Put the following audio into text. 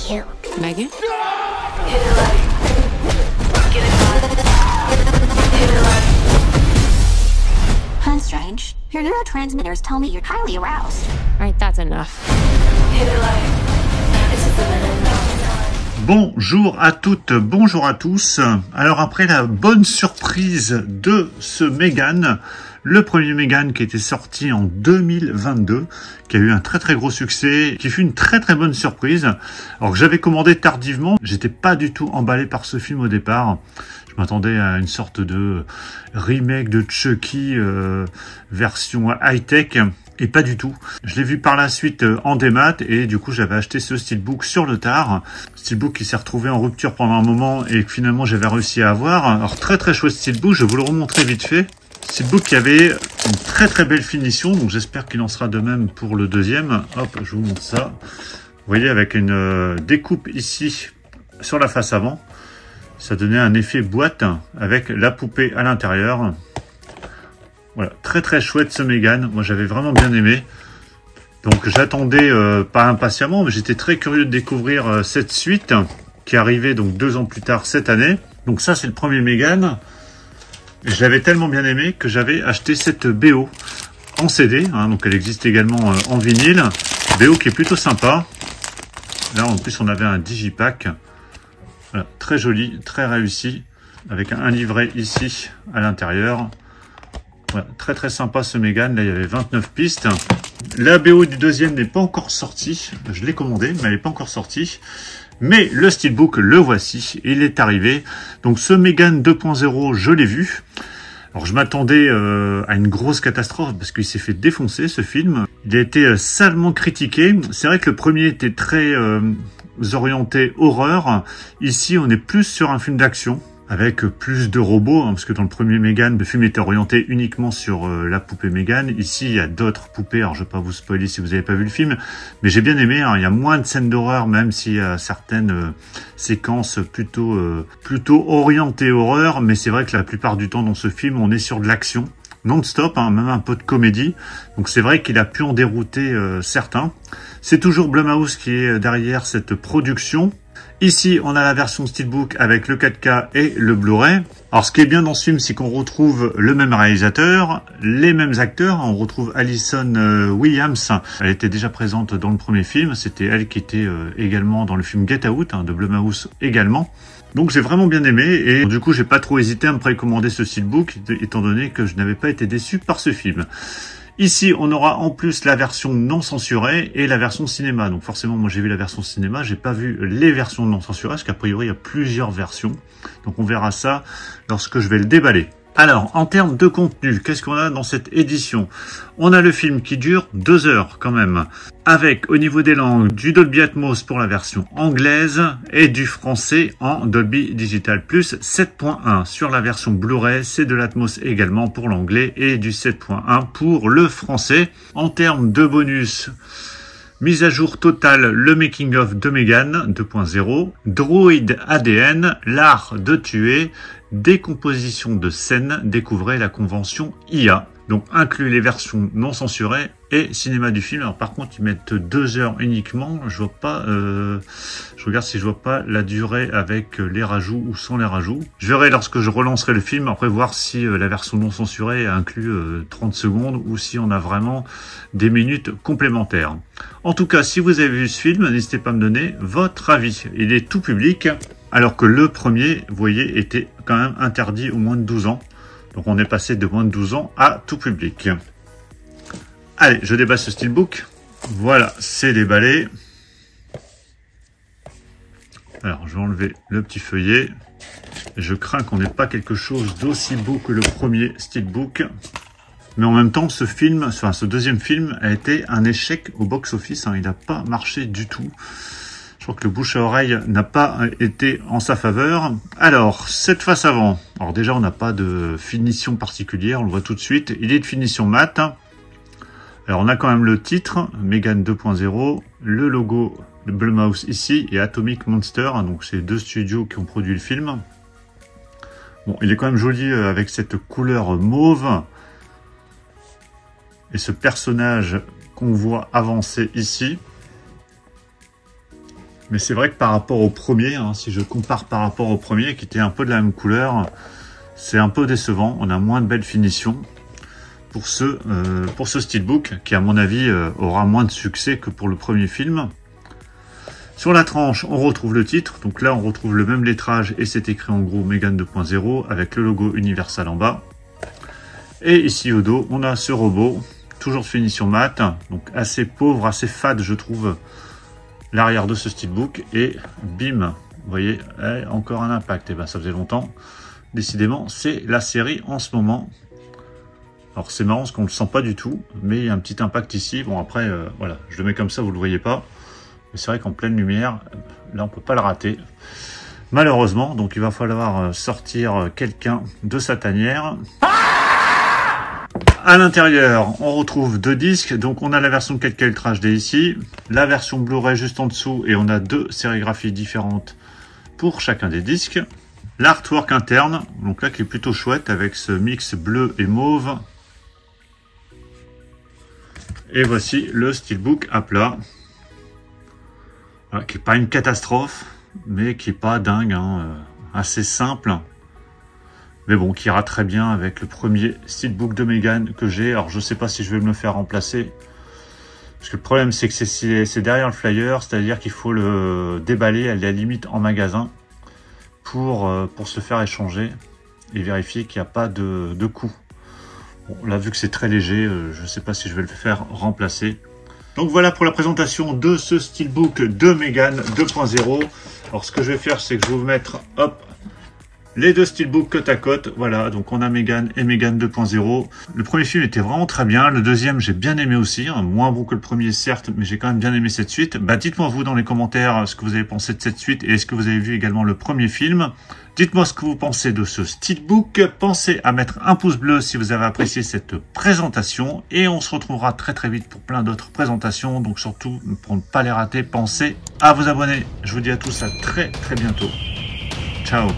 you. Megan? Huh, strange. Your neurotransmitters tell me you're highly aroused. Alright, that's enough. Bonjour à toutes, bonjour à tous. Alors après la bonne surprise de ce Megan, le premier Megan qui était sorti en 2022, qui a eu un très gros succès, qui fut une très bonne surprise. Alors que j'avais commandé tardivement, j'étais pas du tout emballé par ce film au départ. Je m'attendais à une sorte de remake de Chucky version high-tech. Et pas du tout. Je l'ai vu par la suite en démat et du coup j'avais acheté ce steelbook sur le tard. Steelbook qui s'est retrouvé en rupture pendant un moment et que finalement j'avais réussi à avoir. Alors très chouette steelbook, je vais vous le remontrer vite fait. Steelbook qui avait une très belle finition, donc j'espère qu'il en sera de même pour le deuxième. Hop, je vous montre ça. Vous voyez avec une découpe ici sur la face avant. Ça donnait un effet boîte avec la poupée à l'intérieur. Voilà, très chouette ce Megan. Moi, j'avais vraiment bien aimé. Donc, j'attendais pas impatiemment, mais j'étais très curieux de découvrir cette suite qui arrivait donc 2 ans plus tard cette année. Donc, ça, c'est le premier Megan. Je l'avais tellement bien aimé que j'avais acheté cette BO en CD. Hein, donc, elle existe également en vinyle. BO qui est plutôt sympa. Là, en plus, on avait un digipack. Voilà, très joli, très réussi. Avec un livret ici à l'intérieur. Voilà, très sympa ce Megan, là il y avait 29 pistes. La BO du deuxième n'est pas encore sortie, je l'ai commandé mais elle n'est pas encore sortie. Mais le steelbook, le voici, il est arrivé. Donc ce Megan 2.0, je l'ai vu. Alors je m'attendais à une grosse catastrophe parce qu'il s'est fait défoncer ce film. Il a été salement critiqué. C'est vrai que le premier était très orienté horreur. Ici on est plus sur un film d'action, avec plus de robots, hein, parce que dans le premier Megan, le film était orienté uniquement sur la poupée Megan. Ici, il y a d'autres poupées, alors je ne vais pas vous spoiler si vous n'avez pas vu le film, mais j'ai bien aimé, hein, il y a moins de scènes d'horreur, même s'il y a certaines séquences plutôt orientées horreur, mais c'est vrai que la plupart du temps dans ce film, on est sur de l'action, non-stop, hein, même un peu de comédie, donc c'est vrai qu'il a pu en dérouter certains. C'est toujours Blumhouse qui est derrière cette production. Ici, on a la version steelbook avec le 4K et le Blu-ray. Alors, ce qui est bien dans ce film, c'est qu'on retrouve le même réalisateur, les mêmes acteurs. On retrouve Alison Williams. Elle était déjà présente dans le premier film. C'était elle qui était également dans le film Get Out, hein, de Blumhouse également. Donc, j'ai vraiment bien aimé. Et du coup, j'ai pas trop hésité à me précommander ce steelbook, étant donné que je n'avais pas été déçu par ce film. Ici, on aura en plus la version non censurée et la version cinéma. Donc forcément, moi j'ai vu la version cinéma, j'ai pas vu les versions non censurées, parce qu'a priori, il y a plusieurs versions. Donc on verra ça lorsque je vais le déballer. Alors, en termes de contenu, qu'est-ce qu'on a dans cette édition? On a le film qui dure 2 heures quand même, avec au niveau des langues du Dolby Atmos pour la version anglaise et du français en Dolby Digital Plus 7.1. Sur la version Blu-ray, c'est de l'Atmos également pour l'anglais et du 7.1 pour le français. En termes de bonus, mise à jour totale, le making of de Megan 2.0, Droid ADN, l'art de tuer, décomposition de scènes, découvrez la convention IA. Donc inclut les versions non censurées et cinéma du film. Alors par contre ils mettent 2 heures uniquement. Je vois pas. Je regarde si je vois pas la durée avec les rajouts ou sans les rajouts. Je verrai lorsque je relancerai le film, après voir si la version non censurée inclut 30 secondes ou si on a vraiment des minutes complémentaires. En tout cas, si vous avez vu ce film, n'hésitez pas à me donner votre avis. Il est tout public, alors que le premier, vous voyez, était quand même interdit aux moins de 12 ans. Donc on est passé de moins de 12 ans à tout public. Allez, je déballe ce steelbook. Voilà, c'est déballé. Alors, je vais enlever le petit feuillet. Je crains qu'on n'ait pas quelque chose d'aussi beau que le premier steelbook. Mais en même temps, ce film, enfin ce deuxième film, a été un échec au box-office. Hein, il n'a pas marché du tout. Je crois que le bouche à oreille n'a pas été en sa faveur. Alors, cette face avant. Alors déjà, on n'a pas de finition particulière, on le voit tout de suite. Il est de finition mat. Alors, on a quand même le titre, Megan 2.0, le logo de Blumhouse ici et Atomic Monster. Donc, c'est 2 studios qui ont produit le film. Bon, il est quand même joli avec cette couleur mauve. Et ce personnage qu'on voit avancer ici. Mais c'est vrai que par rapport au premier, hein, si je compare par rapport au premier, qui était un peu de la même couleur, c'est un peu décevant. On a moins de belles finitions pour ce steelbook, qui à mon avis aura moins de succès que pour le premier film. Sur la tranche, on retrouve le titre. Donc là, on retrouve le même lettrage et c'est écrit en gros Megan 2.0 avec le logo Universal en bas. Et ici au dos, on a ce robot, toujours de finition mat, donc assez pauvre, assez fade, je trouve, l'arrière de ce steelbook. Et bim, vous voyez, encore un impact. Et ben, ça faisait longtemps. Décidément, c'est la série en ce moment. Alors c'est marrant parce qu'on ne le sent pas du tout, mais il y a un petit impact ici. Bon après, voilà, je le mets comme ça, vous ne le voyez pas. Mais c'est vrai qu'en pleine lumière, là on peut pas le rater. Malheureusement, donc il va falloir sortir quelqu'un de sa tanière. À l'intérieur, on retrouve 2 disques. Donc on a la version 4K Ultra HD ici, la version Blu-ray juste en dessous, et on a 2 sérigraphies différentes pour chacun des disques. L'artwork interne, donc là qui est plutôt chouette avec ce mix bleu et mauve. Et voici le steelbook à plat. Voilà, qui n'est pas une catastrophe, mais qui n'est pas dingue, hein, assez simple. Mais bon, qui ira très bien avec le premier steelbook de Megan que j'ai. Alors je ne sais pas si je vais me le faire remplacer. Parce que le problème c'est que c'est derrière le flyer, c'est-à-dire qu'il faut le déballer à la limite en magasin pour se faire échanger et vérifier qu'il n'y a pas de coût. Bon, là vu que c'est très léger, je ne sais pas si je vais le faire remplacer. Donc voilà pour la présentation de ce steelbook de Megan 2.0. Alors ce que je vais faire, c'est que je vais vous mettre hop, les 2 steelbooks côte à côte. Voilà, donc on a Megan et Megan 2.0. Le premier film était vraiment très bien. Le deuxième, j'ai bien aimé aussi. Hein, moins bon que le premier, certes, mais j'ai quand même bien aimé cette suite. Bah, dites-moi vous dans les commentaires ce que vous avez pensé de cette suite et est-ce que vous avez vu également le premier film. Dites-moi ce que vous pensez de ce steelbook. Pensez à mettre un pouce bleu si vous avez apprécié cette présentation. Et on se retrouvera très très vite pour plein d'autres présentations. Donc surtout, pour ne pas les rater, pensez à vous abonner. Je vous dis à tous à très très bientôt. Ciao.